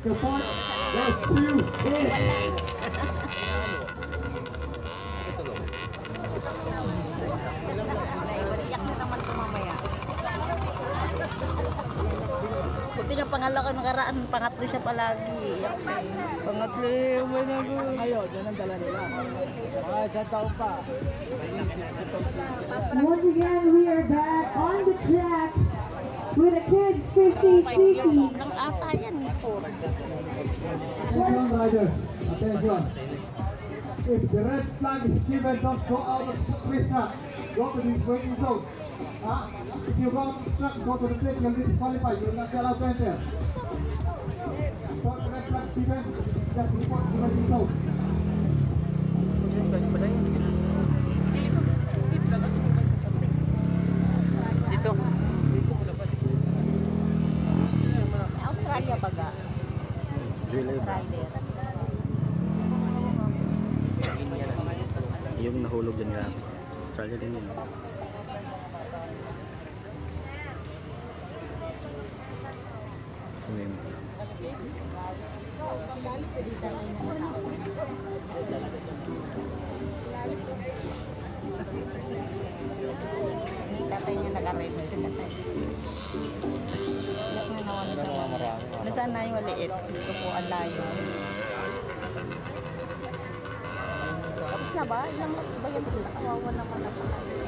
Support. Let's do it. Iyak na naman ito mamaya. Buti nga pangalaki nakaraan, pangatlo siya palagi. Iyak siya. Pangatlo yung manago. Ngayon, yun ang dala nila. Mga isang taon pa. Maging 60 pounds. Once again, we are back on the track with the kids 50 5 years cc. old lang ata yan eh. Attention riders. Attention. If the red flag is given, don't go out of the race track. Go to the waiting zone. If you go out of the track, go to the pit, you'll be disqualified. You'll not be allowed to enter. So the red flag is given, just report to the waiting zone. Dito. Australia baga. Rider. Yung nahulog dyan nga. Australia din yun. Sumim. Tatay niya nag-arrest. Tatay. Iyak na naman siya. Nasaan na yung maliit? Diyos ko po, ang layo. Tapos na ba? Ilang laps ba yan sila? Kawawa naman na pala.